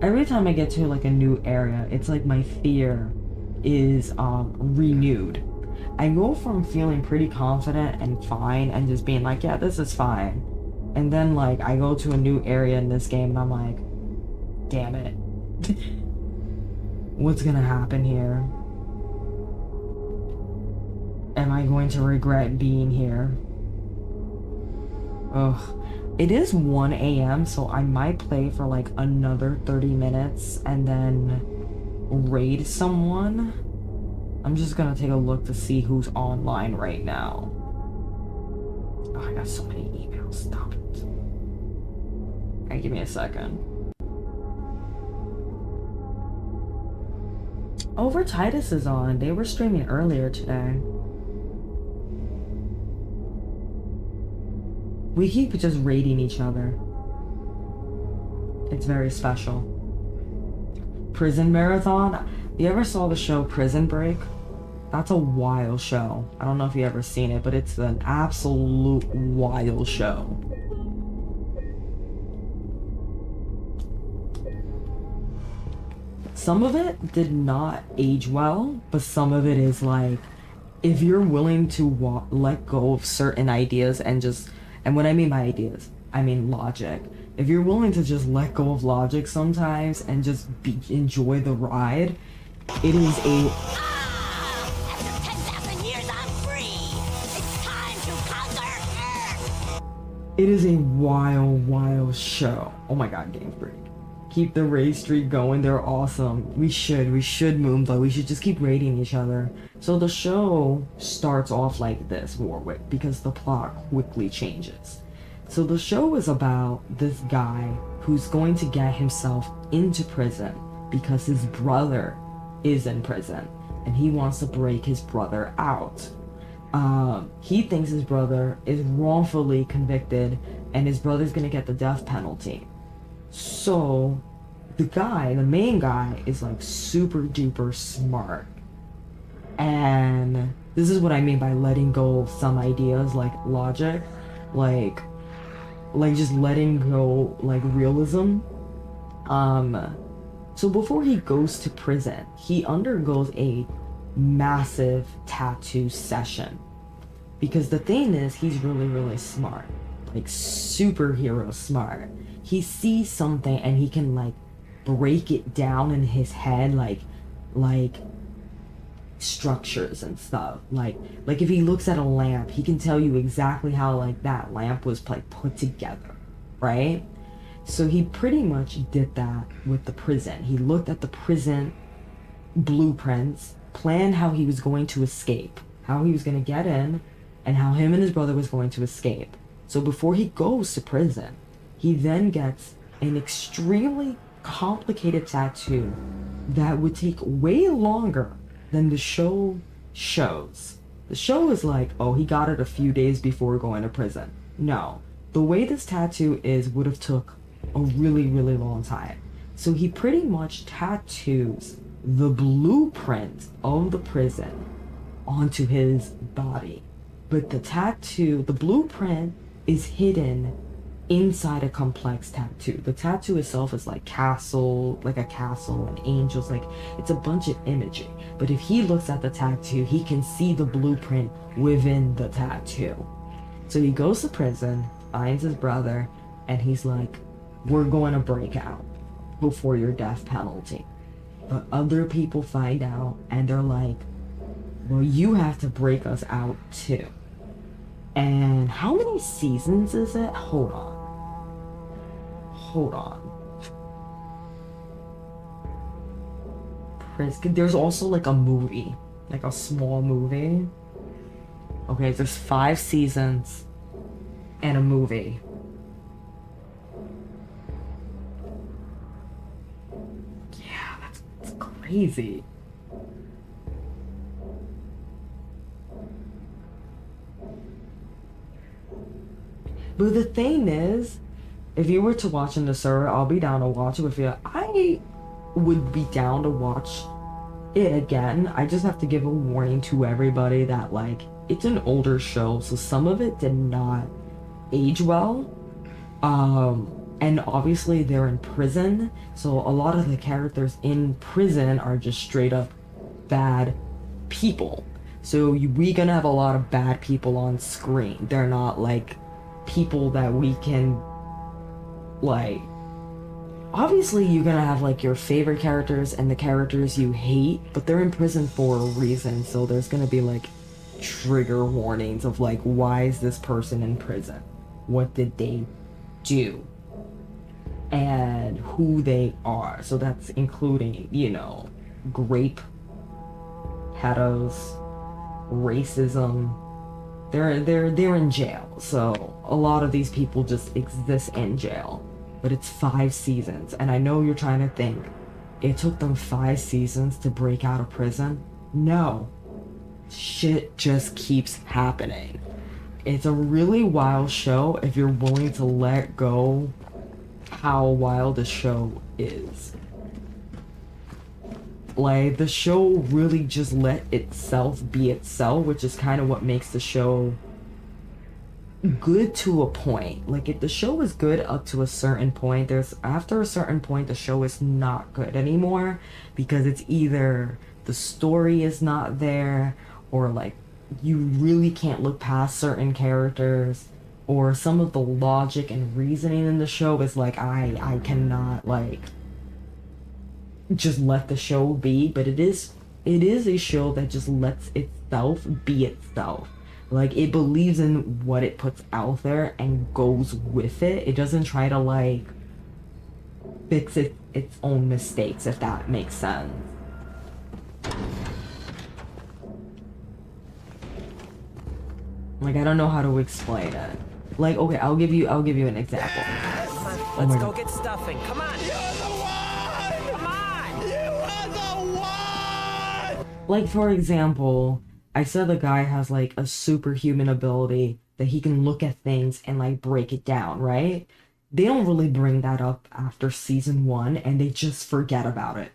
Every time I get to like a new area, it's like my fear is renewed. I go from feeling pretty confident and fine and just being like, yeah, this is fine. And then like I go to a new area in this game and I'm like, damn it. What's gonna happen here? Am I going to regret being here? Ugh. It is 1 a.m., so I might play for like another 30 minutes and then raid someone. I'm just gonna take a look to see who's online right now. Oh, I got so many emails. Stop it. Alright, give me a second. Over Titus is on. They were streaming earlier today. We keep just raiding each other. It's very special. Prison Marathon? You ever saw the show Prison Break? That's a wild show. I don't know if you ever seen it, but it's an absolute wild show. Some of it did not age well, but some of it is like, if you're willing to let go of certain ideas and what I mean by ideas, I mean logic. If you're willing to just let go of logic sometimes and just enjoy the ride, it is a... After 10,000 years, I'm free! It's time to conquer Earth! It is a wild show. Oh my god, Game Freak. Keep the raid streak going, they're awesome. We should, Moonblood, we should just keep raiding each other. So the show starts off like this, Warwick, because the plot quickly changes. So the show is about this guy who's going to get himself into prison because his brother is in prison and he wants to break his brother out. He thinks his brother is wrongfully convicted and his brother's gonna get the death penalty. So the main guy is like super duper smart. And this is what I mean by letting go of some ideas like logic, like just letting go like realism. So before he goes to prison, he undergoes a massive tattoo session. Because the thing is, he's really smart. Like superhero smart. He sees something and he can like break it down in his head like structures and stuff. Like if he looks at a lamp, he can tell you exactly how like that lamp was like put together, right? So he pretty much did that with the prison. He looked at the prison blueprints, planned how he was going to escape, how he was going to get in, and how him and his brother was going to escape. So before he goes to prison, he then gets an extremely complicated tattoo that would take way longer than the show shows. The show is like, oh, he got it a few days before going to prison. No, the way this tattoo is would have took a really long time. So he pretty much tattoos the blueprint of the prison onto his body. But the blueprint is hidden inside a complex tattoo. The tattoo itself is like a castle and angels, like it's a bunch of imagery. But if he looks at the tattoo, he can see the blueprint within the tattoo. So he goes to prison, finds his brother, and he's like, we're going to break out before your death penalty. But other people find out and they're like, well, you have to break us out too. And how many seasons is it? Hold on. There's also like a movie, like a small movie. Okay, there's 5 seasons and a movie. Yeah, that's crazy. But the thing is, if you were to watch in the server, I'll be down to watch it with you. I would be down to watch it again. I just have to give a warning to everybody that like it's an older show, so some of it did not age well. And obviously they're in prison, so a lot of the characters in prison are just straight up bad people. So we gonna have a lot of bad people on screen. They're not like people that we can like. Obviously you're gonna have like your favorite characters and the characters you hate, but they're in prison for a reason, so there's gonna be like trigger warnings of like, why is this person in prison? What did they do? And who they are. So that's including, you know, grape, pedos, racism. They're in jail. So a lot of these people just exist in jail. But it's 5 seasons, and I know you're trying to think, it took them 5 seasons to break out of prison? No. Shit just keeps happening. It's a really wild show if you're willing to let go how wild the show is. Like, the show really just let itself be itself, which is kind of what makes the show good to a point. Like, if the show is good up to a certain point, after a certain point the show is not good anymore, because it's either the story is not there, or like you really can't look past certain characters, or some of the logic and reasoning in the show is like, I cannot like just let the show be. But it is a show that just lets itself be itself. Like, it believes in what it puts out there and goes with it. It doesn't try to like fix its own mistakes, if that makes sense. Like, I don't know how to explain it. Like, okay, I'll give you an example. Let's go get stuffing. Come on. You're the one! Come on. You are the one! Like, for example, I said the guy has like a superhuman ability that he can look at things and like break it down, right? They don't really bring that up after season 1, and they just forget about it.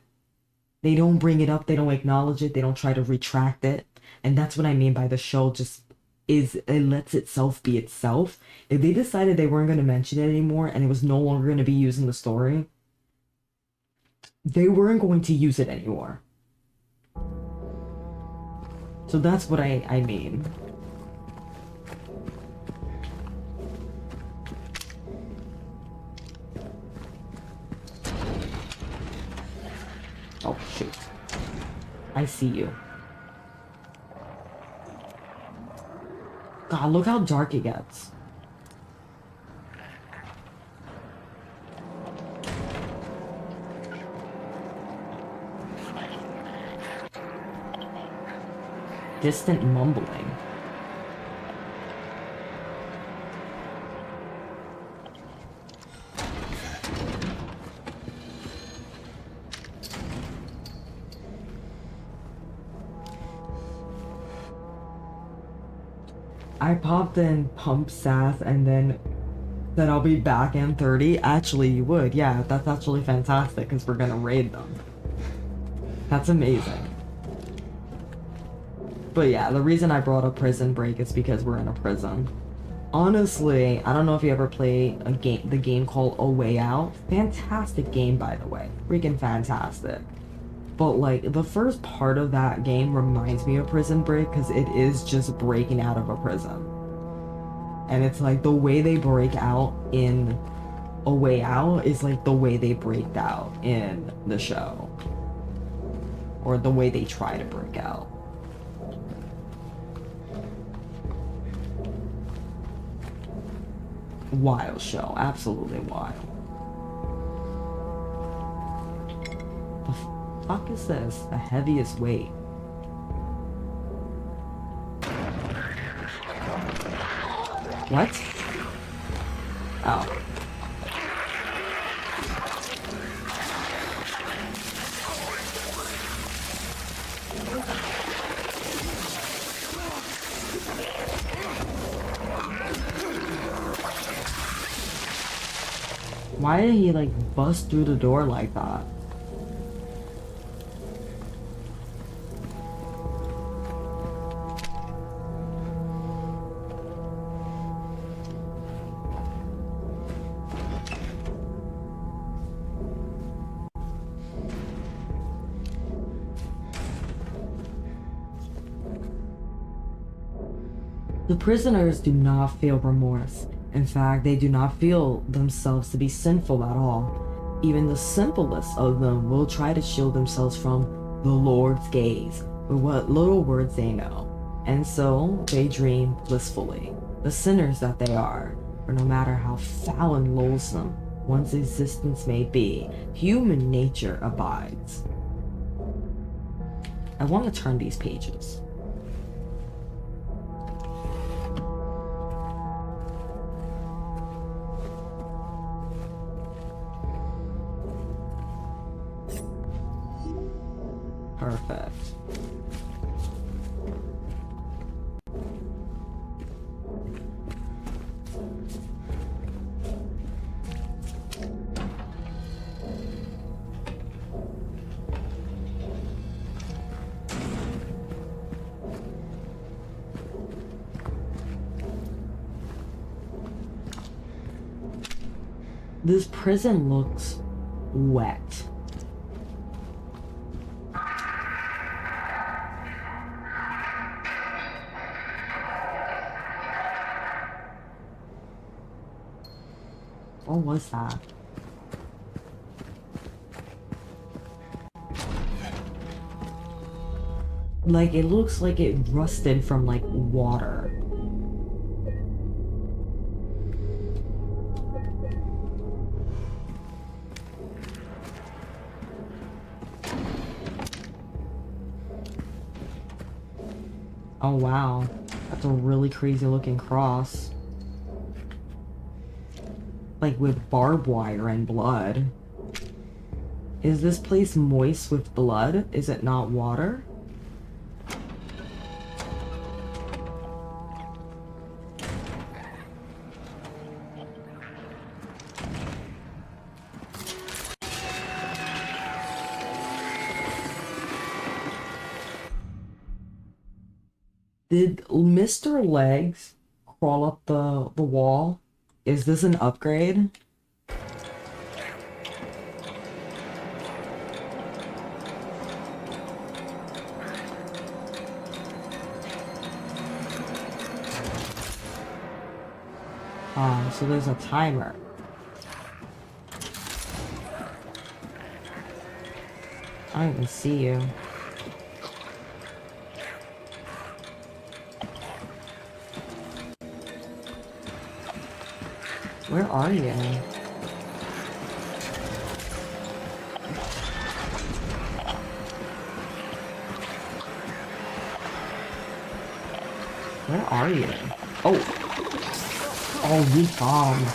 They don't bring it up, they don't acknowledge it, they don't try to retract it. And that's what I mean by the show just it lets itself be itself. If they decided they weren't going to mention it anymore and it was no longer going to be used in the story, they weren't going to use it anymore. So that's what I mean. Oh shoot. I see you. God, look how dark it gets. Distant mumbling. I popped in Pump Sass and then said I'll be back in 30. Actually, you would. Yeah, that's actually fantastic because we're gonna raid them. That's amazing. But yeah, the reason I brought up Prison Break is because we're in a prison. Honestly, I don't know if you ever played the game called A Way Out. Fantastic game, by the way. Freaking fantastic. But like, the first part of that game reminds me of Prison Break because it is just breaking out of a prison. And it's like the way they break out in A Way Out is like the way they break out in the show. Or the way they try to break out. Wild show, absolutely wild. The fuck is this? The heaviest weight. What? Oh. Why did he like bust through the door like that? The prisoners do not feel remorse. In fact, they do not feel themselves to be sinful at all. Even the simplest of them will try to shield themselves from the Lord's gaze with what little words they know. And so they dream blissfully, the sinners that they are. For no matter how foul and loathsome one's existence may be, human nature abides. I want to turn these pages. Perfect. This prison looks wet. What was that? Like, it looks like it rusted from, like, water. Oh wow, that's a really crazy looking cross. Like with barbed wire and blood. Is this place moist with blood? Is it not water? Did Mr. Legs crawl up the wall? Is this an upgrade? So there's a timer. I don't even see you. Where are you? Where are you? Oh! Oh, you bombed.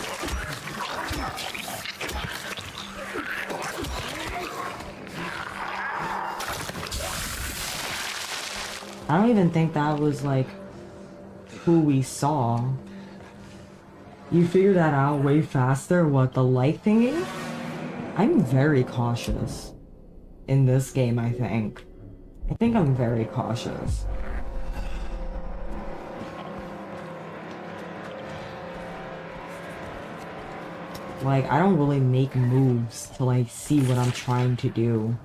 I don't even think that was, like, who we saw. You figured that out way faster, what, the light thingy? I'm very cautious in this game, I think. I think I'm very cautious. Like, I don't really make moves till I see what I'm trying to do.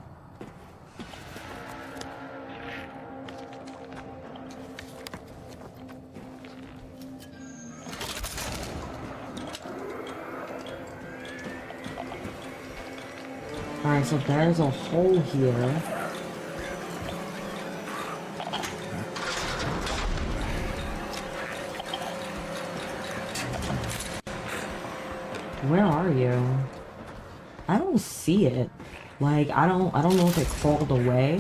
Alright, so there's a hole here. Where are you? I don't see it. Like, I don't know if it crawled away.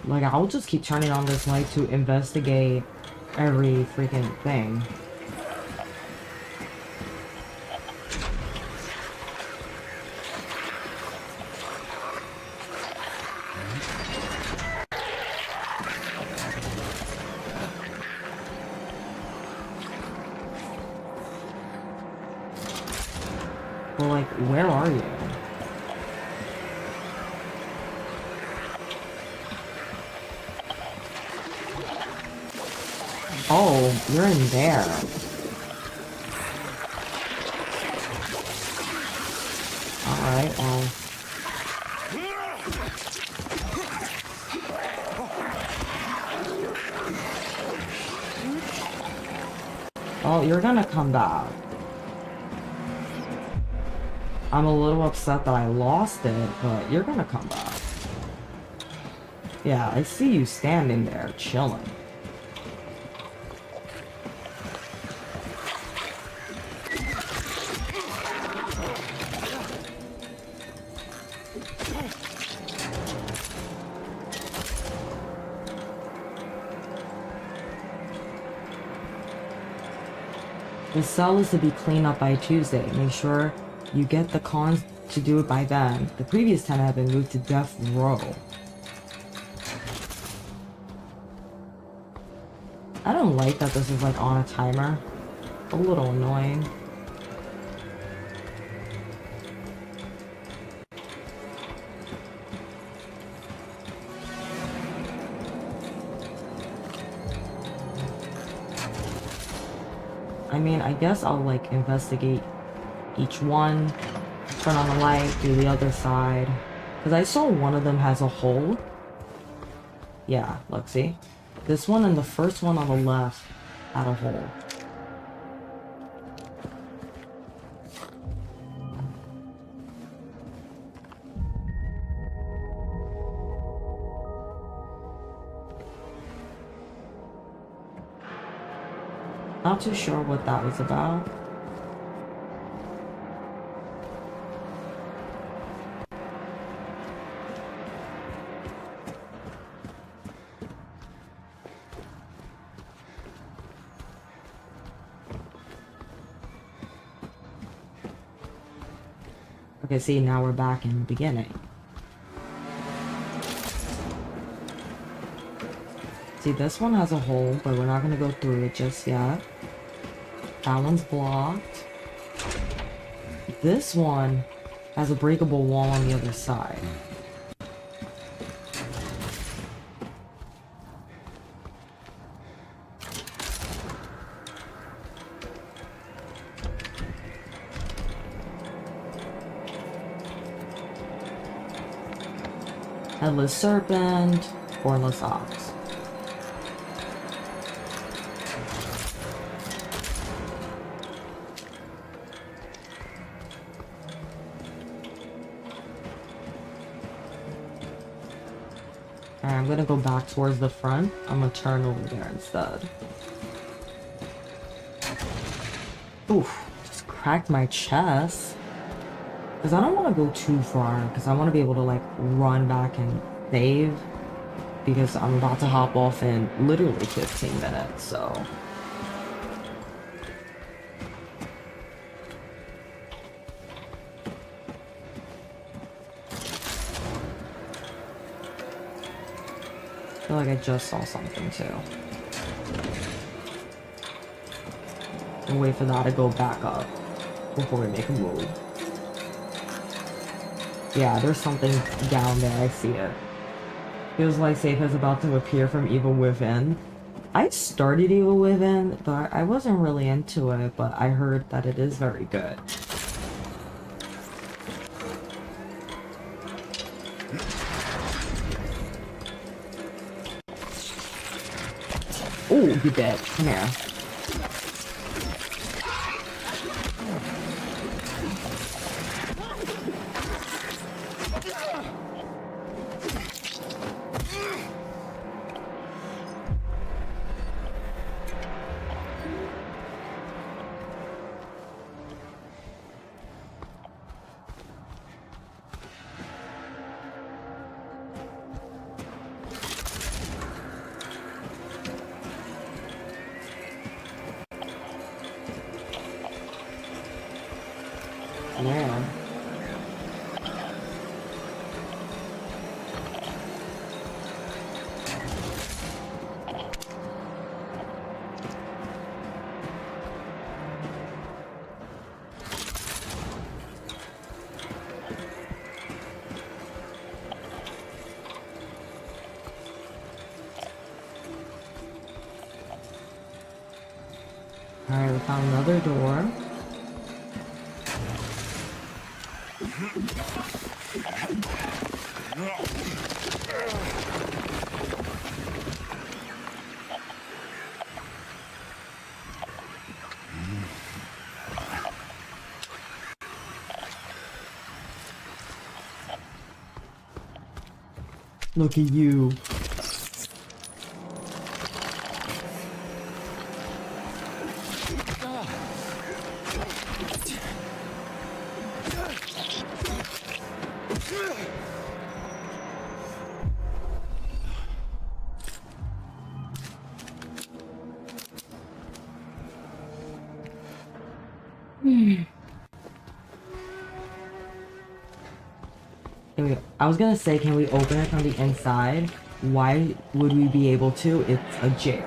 Like, I'll just keep turning on this light to investigate every freaking thing. Well, like, where are you? Oh, you're in there. Alright, well. Oh, you're gonna come back. I'm a little upset that I lost it, but you're gonna come back. Yeah, I see you standing there, chilling. The cell is to be cleaned up by Tuesday. Make sure you get the cons to do it by then. The previous tenant have been moved to death row. I don't like that this is like on a timer. A little annoying. I mean, I guess I'll like investigate each one, turn on the light, do the other side. Because I saw one of them has a hole. Yeah, look, see? This one and the first one on the left had a hole. Not too sure what that was about. Okay, see, now we're back in the beginning. See, this one has a hole, but we're not gonna go through it just yet. That one's blocked. This one has a breakable wall on the other side. Headless serpent, hornless ox. Alright, I'm gonna go back towards the front. I'm gonna turn over there instead. Oof, just cracked my chest. Because I don't want to go too far, because I want to be able to, like, run back and save. Because I'm about to hop off in literally 15 minutes, so... I feel like I just saw something, too. And wait for that to go back up before we make a move. Yeah, there's something down there, I see it. Feels like Safe is about to appear from Evil Within. I started Evil Within, but I wasn't really into it, but I heard that it is very good. Oh, you dead. Come here. Alright, we found another door. Look at you. Anyway, I was gonna say, can we open it from the inside? Why would we be able to? It's a jail.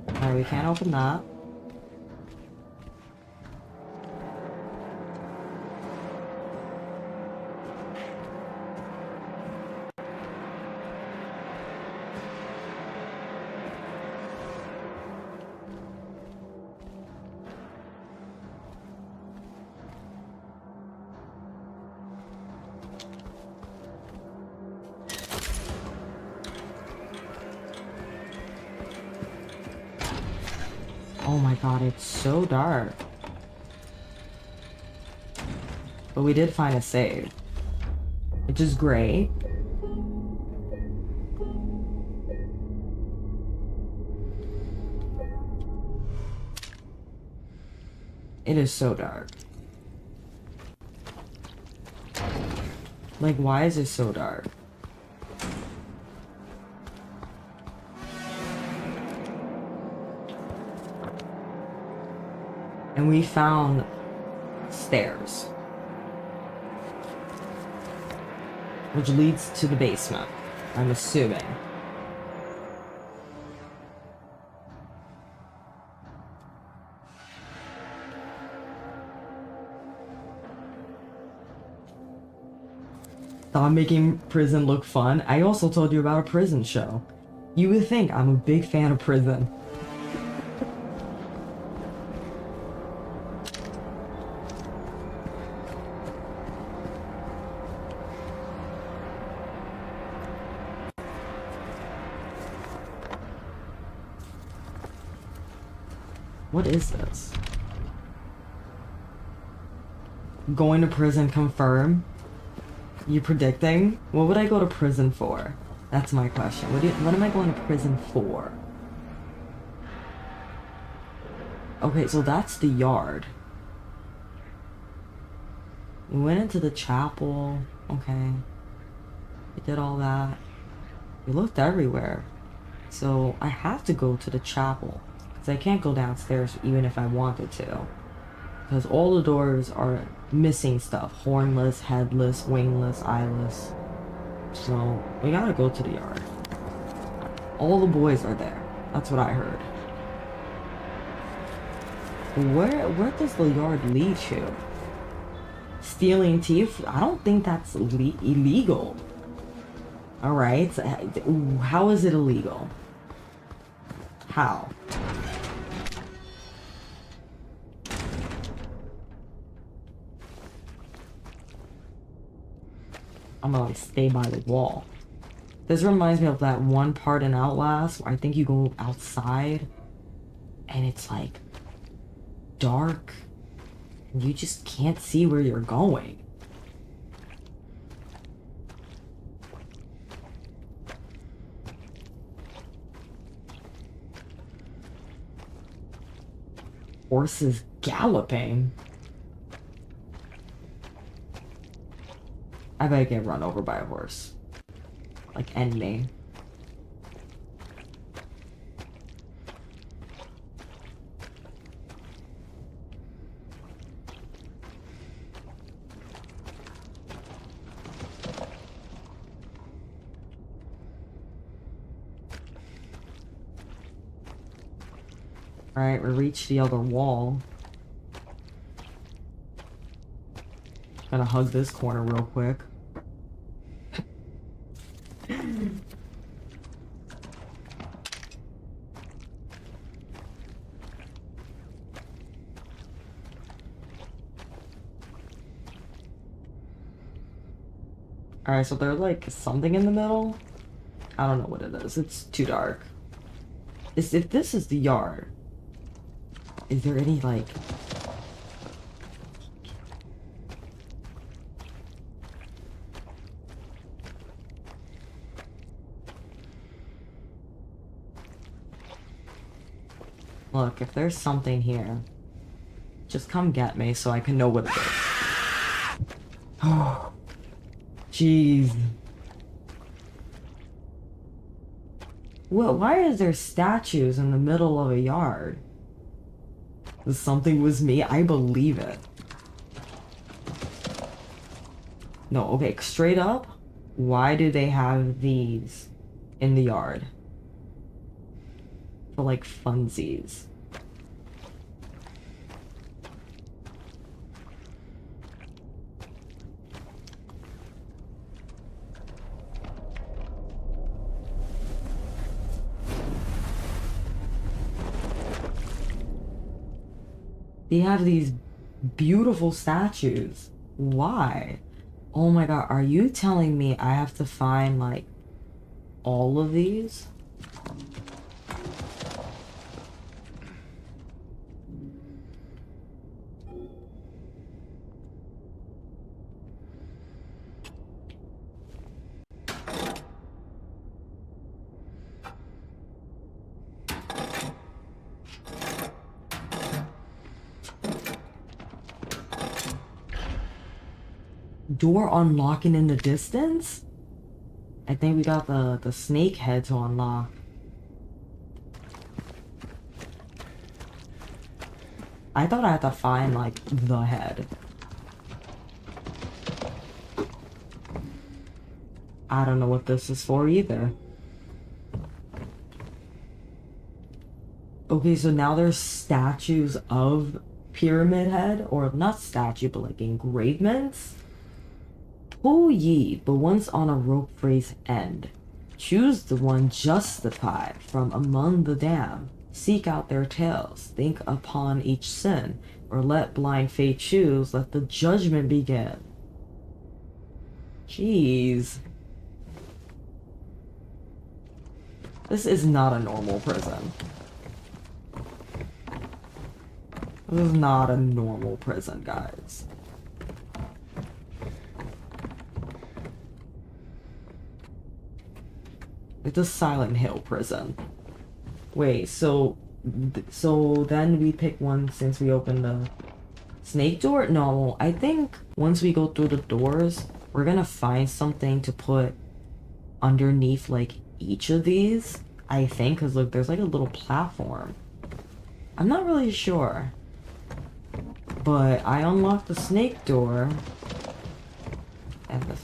Alright, we can't open that. Oh my god, it's so dark. But we did find a save, which is great. It is so dark. Like, why is it so dark? And we found stairs, which leads to the basement, I'm assuming. Thought making prison look fun. I also told you about a prison show. You would think I'm a big fan of prison. What is this? Going to prison confirm? You predicting? What would I go to prison for? That's my question. What am I going to prison for? Okay, so that's the yard. We went into the chapel. Okay. We did all that. We looked everywhere. So I have to go to the chapel. I can't go downstairs even if I wanted to, because all the doors are missing stuff. Hornless, headless, wingless, eyeless. So we gotta go to the yard. All the boys are there. That's what I heard. Where does the yard lead to? Stealing teeth? I don't think that's illegal. Alright, so how is it illegal? How? I'm gonna like stay by the wall. This reminds me of that one part in Outlast where I think you go outside and it's like dark and you just can't see where you're going. Horses galloping. I bet I get run over by a horse. Like, end me. Alright, we reached the other wall. Gotta hug this corner real quick. Alright, so there's like something in the middle. I don't know what it is. It's too dark. If this is the yard, is there any like... Look, if there's something here, just come get me so I can know what it is. Oh, jeez. Well, why is there statues in the middle of a yard? If something was me, I believe it. No, okay, straight up, why do they have these in the yard? For like funsies. They have these beautiful statues. Why? Oh my god, are you telling me I have to find like all of these? Door unlocking in the distance? I think we got the snake head to unlock. I thought I had to find like the head. I don't know what this is for either. Okay, so now there's statues of Pyramid Head, or not statue, but like engravements? Pull ye, but once on a rope phrase end. Choose the one justified from among the damned. Seek out their tales, think upon each sin, or let blind fate choose, let the judgment begin. Jeez. This is not a normal prison. This is not a normal prison, guys. It's a Silent Hill prison. Wait, so then we pick one since we opened the snake door? No, I think once we go through the doors, we're gonna find something to put underneath like each of these. I think, because look, there's like a little platform. I'm not really sure. But I unlocked the snake door.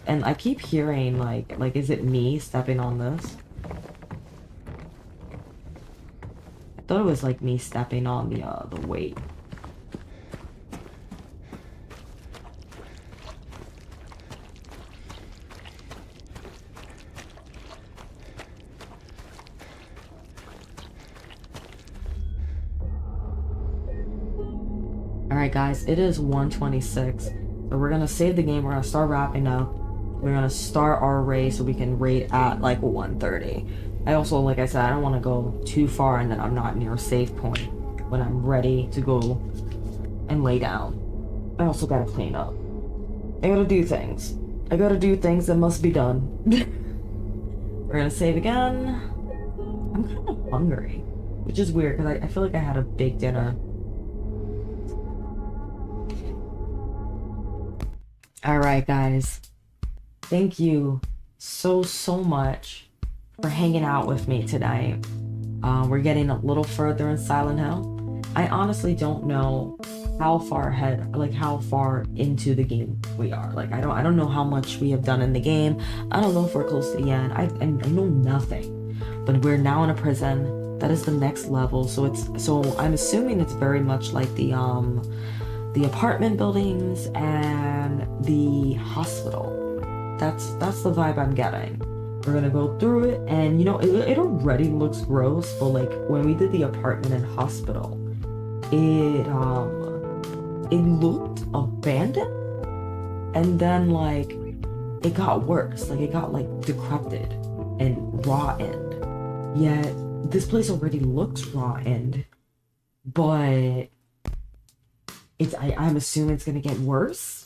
And I keep hearing like is it me stepping on this? I thought it was like me stepping on the weight. Alright guys, it is 1:26. So we're gonna save the game, we're gonna start wrapping up. We're gonna start our raid so we can raid at like 1:30. I also, like I said, I don't want to go too far and then I'm not near a save point when I'm ready to go and lay down. I also gotta clean up. I gotta do things. I gotta do things that must be done. We're gonna save again. I'm kind of hungry, which is weird because I feel like I had a big dinner. Alright guys, thank you so much for hanging out with me tonight. We're getting a little further in Silent Hill. I honestly don't know how far ahead, like how far into the game we are. Like I don't know how much we have done in the game. I don't know if we're close to the end. I know nothing. But we're now in a prison. That is the next level. So I'm assuming it's very much like the apartment buildings and the hospital. That's the vibe I'm getting. We're gonna go through it, and you know, it already looks gross, but like when we did the apartment and hospital, it looked abandoned, and then like it got worse. Like it got like decrepit and rotted. Yet this place already looks rotted, but I'm assuming it's gonna get worse.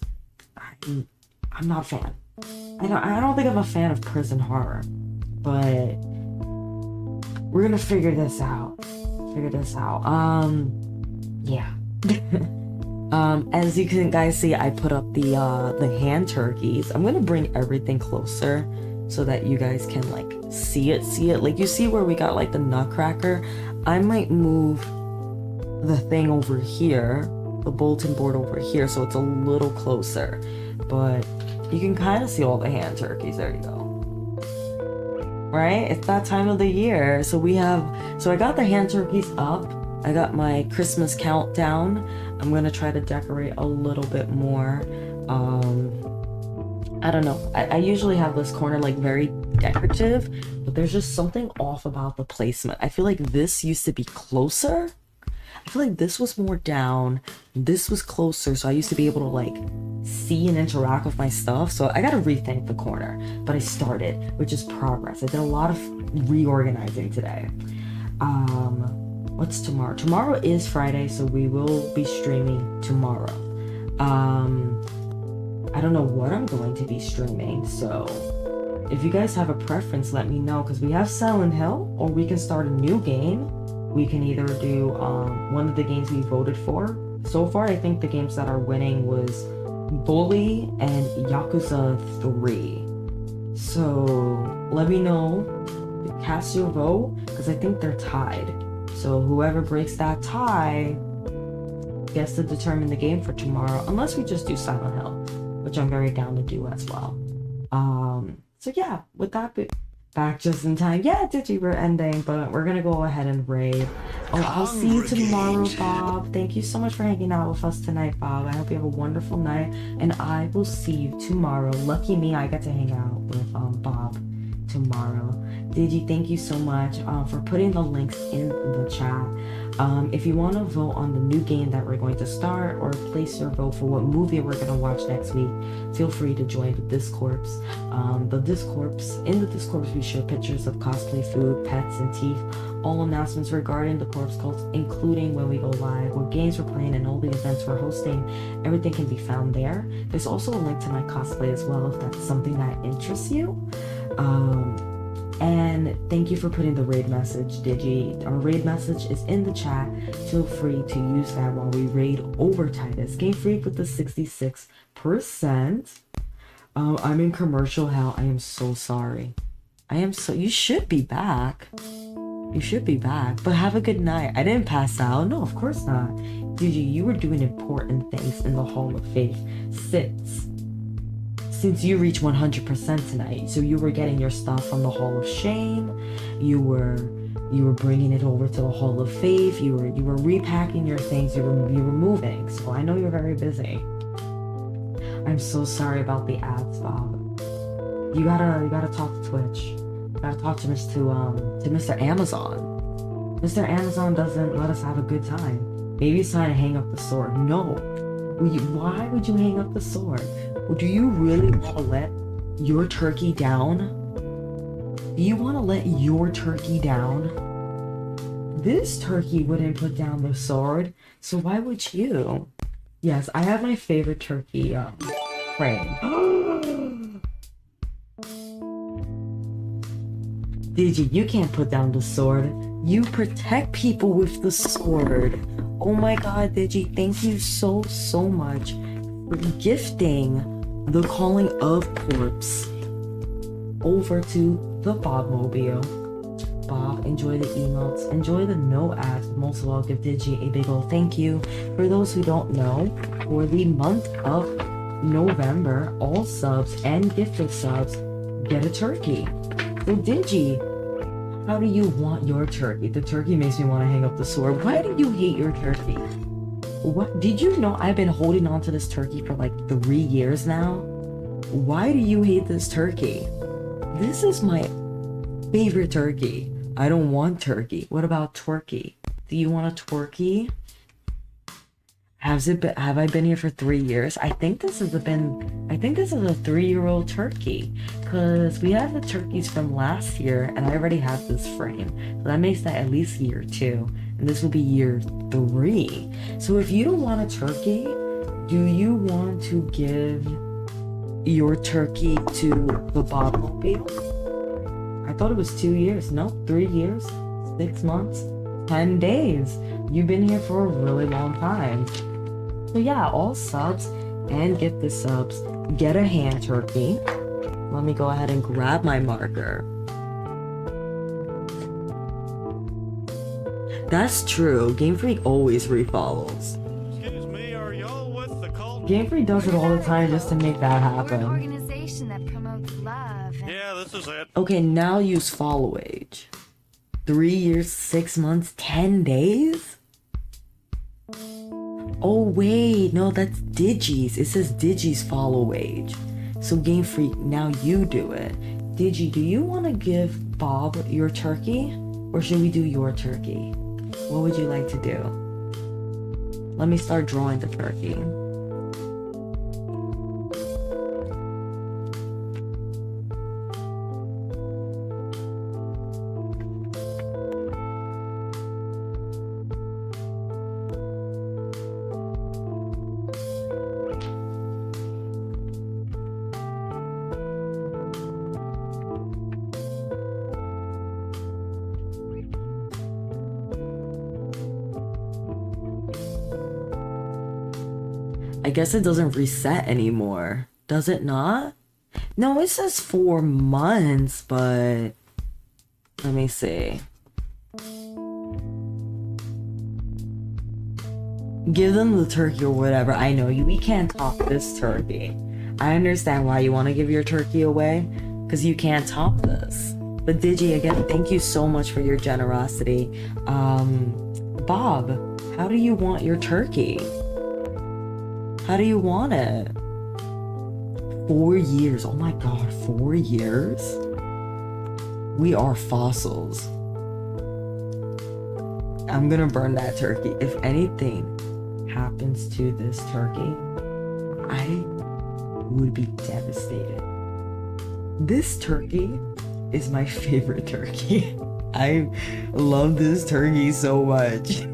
I'm not a fan. I don't think I'm a fan of prison horror, but we're gonna figure this out. Yeah. As you can guys see, I put up the hand turkeys. I'm gonna bring everything closer so that you guys can like see it. Like you see where we got like the nutcracker. I might move the thing over here, the bulletin board over here, so it's a little closer, but you can kind of see all the hand turkeys. There you go. Right? It's that time of the year. So I got the hand turkeys up. I got my Christmas countdown. I'm gonna try to decorate a little bit more. I don't know. I usually have this corner like very decorative, but there's just something off about the placement. I feel like this used to be closer. I feel like this was more down, this was closer, so I used to be able to like see and interact with my stuff. So I gotta rethink the corner, but I started, which is progress. I did a lot of reorganizing today. What's tomorrow? Tomorrow is Friday, so we will be streaming tomorrow. I don't know what I'm going to be streaming, so if you guys have a preference, let me know, because we have Silent Hill, or we can start a new game. We can either do one of the games we voted for. So far, I think the games that are winning was Bully and Yakuza 3. So let me know, cast your vote, because I think they're tied. So whoever breaks that tie gets to determine the game for tomorrow, unless we just do Silent Hill, which I'm very down to do as well. So yeah, with that back just in time. Yeah, Digi, we're ending, but we're gonna go ahead and raid. Oh, I'll see you tomorrow, Bob. Thank you so much for hanging out with us tonight, Bob. I hope you have a wonderful night, and I will see you tomorrow. Lucky me, I get to hang out with Bob tomorrow. Digi, thank you so much for putting the links in the chat. If you want to vote on the new game that we're going to start, or place your vote for what movie we're going to watch next week, feel free to join the Discords. In the Discords, we share pictures of cosplay, food, pets, and teeth. All announcements regarding the corpse cults, including when we go live, what games we're playing, and all the events we're hosting, everything can be found there. There's also a link to my cosplay as well, if that's something that interests you. And thank you for putting the raid message, Digi. Our raid message is in the chat. Feel free to use that while we raid over Titus. Game Freak with the 66%. I'm in commercial hell. I am so sorry. You should be back. You should be back. But have a good night. I didn't pass out. No, of course not. Digi, you were doing important things in the Hall of Faith since you reached 100% tonight. So you were getting your stuff from the Hall of Shame. You were bringing it over to the Hall of Faith. You were repacking your things. You were moving. So I know you're very busy. I'm so sorry about the ads, Bob. You gotta talk to Twitch. You gotta talk to Mr. Amazon. Mr. Amazon doesn't let us have a good time. Maybe it's time to hang up the sword. No. Why would you hang up the sword? Do you really want to let your turkey down? Do you want to let your turkey down? This turkey wouldn't put down the sword, so why would you? Yes, I have my favorite turkey frame. Digi, you can't put down the sword. You protect people with the sword. Oh my god, Digi, thank you so much for gifting the Calling of Corpse over to the Bobmobile. Bob, enjoy the emotes, enjoy the no ads. Most of all, give Digi a big ol' thank you. For those who don't know, for the month of November, all subs and gifted subs get a turkey. So Digi, How do you want your turkey? The turkey makes me want to hang up the sword. Why do you hate your turkey? What? Did you know I've been holding on to this turkey for like 3 years now? Why do you hate this turkey? This is my favorite turkey. I don't want turkey. What about twerky? Do you want a twerky? Have I been here for 3 years? I think this is a 3-year-old turkey. Cause we have the turkeys from last year and I already have this frame. So that makes that at least year 2. And this will be year 3. So if you don't want a turkey, do you want to give your turkey to the Bobmobile? I thought it was 2 years. No, 3 years, 6 months, 10 days. You've been here for a really long time. So yeah, all subs and gift the subs get a hand turkey. Let me go ahead and grab my marker. That's true. Game Freak always refollows. Excuse me, are y'all with the cult? Game Freak does it all the time just to make that We're an happen. organization that promotes love. Yeah, this is it. Okay, now use follow age. 3 years, 6 months, 10 days? Oh wait, no, that's Digi's. It says Digi's follow age. So Game Freak, now you do it. Digi, do you want to give Bob your turkey? Or should we do your turkey? What would you like to do? Let me start drawing the turkey. I guess it doesn't reset anymore. Does it not? No, it says 4 months, but let me see. Give them the turkey or whatever. I know we can't top this turkey. I understand why you want to give your turkey away, because you can't top this. But Digi, again, thank you so much for your generosity. Bob, how do you want your turkey? How do you want it? 4 years. Oh my god, 4 years? We are fossils. I'm gonna burn that turkey. If anything happens to this turkey, I would be devastated. This turkey is my favorite turkey. I love this turkey so much.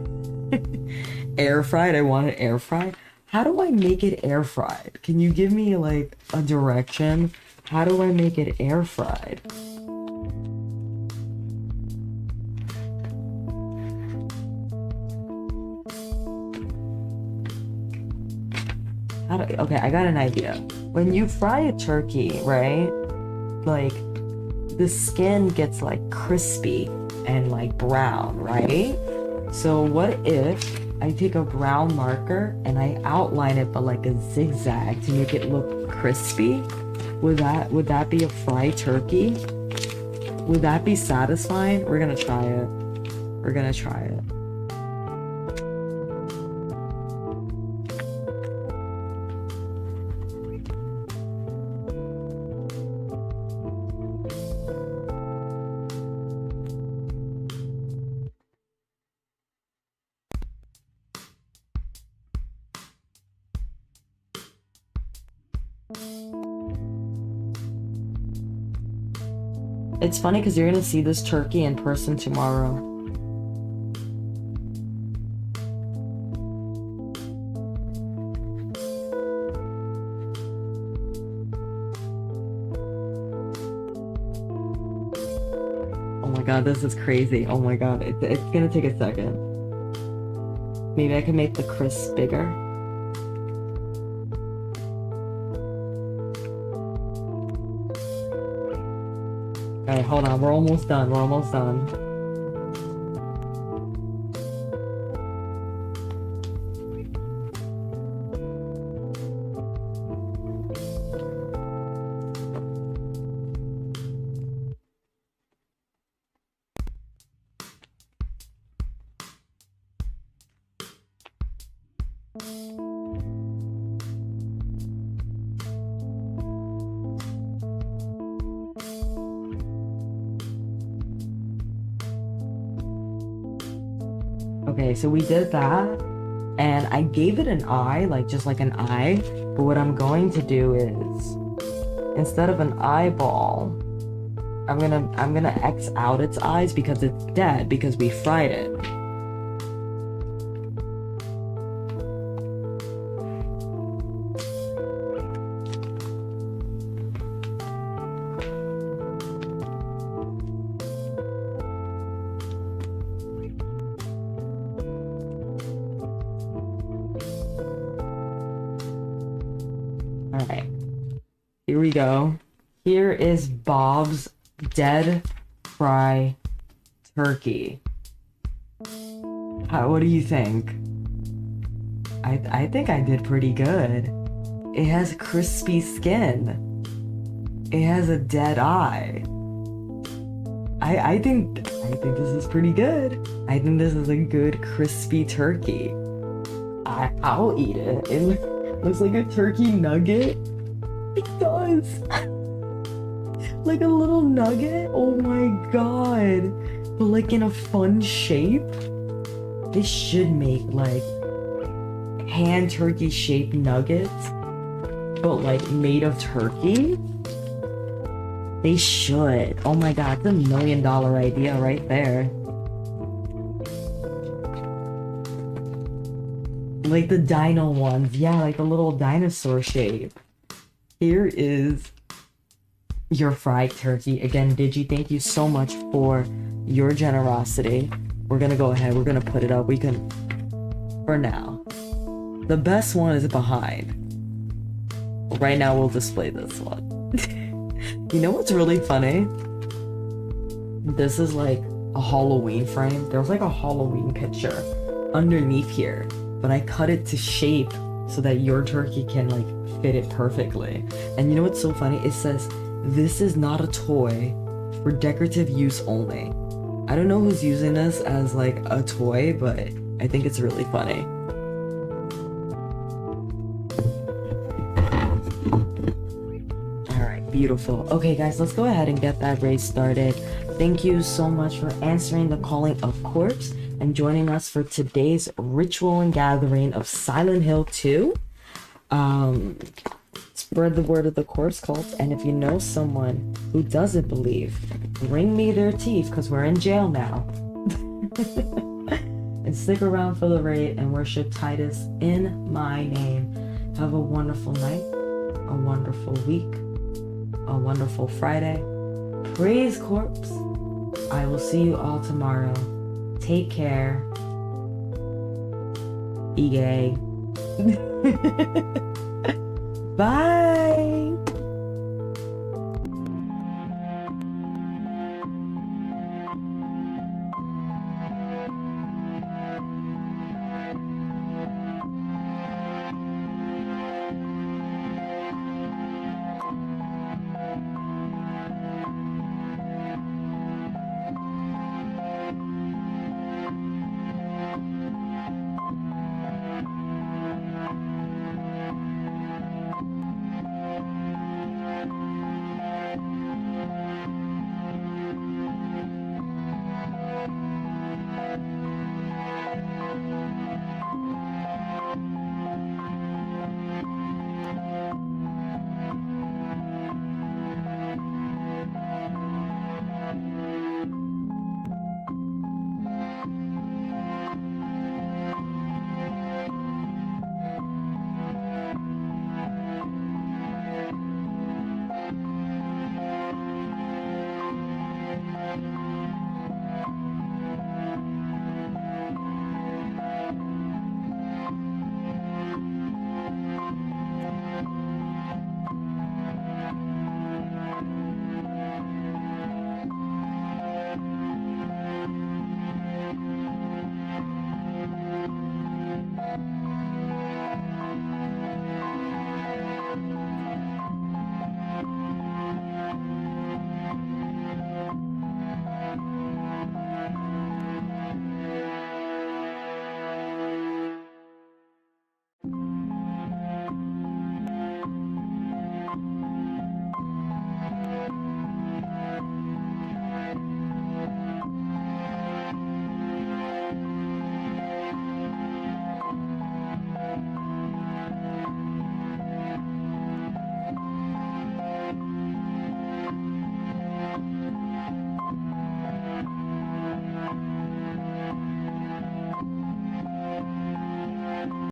Air fried, I want it air fried. How do I make it air fried? Can you give me like a direction? How do I make it air fried? Okay, I got an idea. When you fry a turkey, right? Like the skin gets like crispy and like brown, right? So what if I take a brown marker and I outline it but like a zigzag to make it look crispy? Would that be a fried turkey? Would that be satisfying? We're gonna try it. We're gonna try it. It's funny because you're gonna see this turkey in person tomorrow. Oh my god, this is crazy. Oh my god, it's gonna take a second. Maybe I can make the crisp bigger. Alright, hold on. We're almost done. We're almost done. Okay, so we did that, and I gave it an eye, like just like an eye. But what I'm going to do is, instead of an eyeball, I'm gonna X out its eyes because it's dead because we fried it. Alright, here we go. Here is Bob's dead fry turkey. What do you think? I think I did pretty good. It has crispy skin. It has a dead eye. I think this is pretty good. I think this is a good crispy turkey. I'll eat it. It looks like a turkey nugget. It does. Like a little nugget. Oh my god. But like in a fun shape. This should make like hand turkey shaped nuggets, but like made of turkey. They should. Oh my god, it's $1 million idea right there. Like the dino ones. Yeah, like the little dinosaur shape. Here is your fried turkey. Again, Digi, thank you so much for your generosity. We're gonna go ahead, we're gonna put it up. We can, for now. The best one is behind. Right now we'll display this one. You know what's really funny? This is like a Halloween frame. There's like a Halloween picture underneath here, but I cut it to shape so that your turkey can like fit it perfectly. And you know what's so funny? It says, "This is not a toy for decorative use only." I don't know who's using this as like a toy, but I think it's really funny. Alright, beautiful. Okay guys, let's go ahead and get that race started. Thank you so much for answering the calling of corpse and joining us for today's ritual and gathering of Silent Hill 2. Spread the word of the corpse cult, and if you know someone who doesn't believe, bring me their teeth because we're in jail now. And stick around for the raid and worship Titus in my name. Have a wonderful night, a wonderful week, a wonderful Friday. Praise corpse. I will see you all tomorrow. Take care. Be gay. Bye.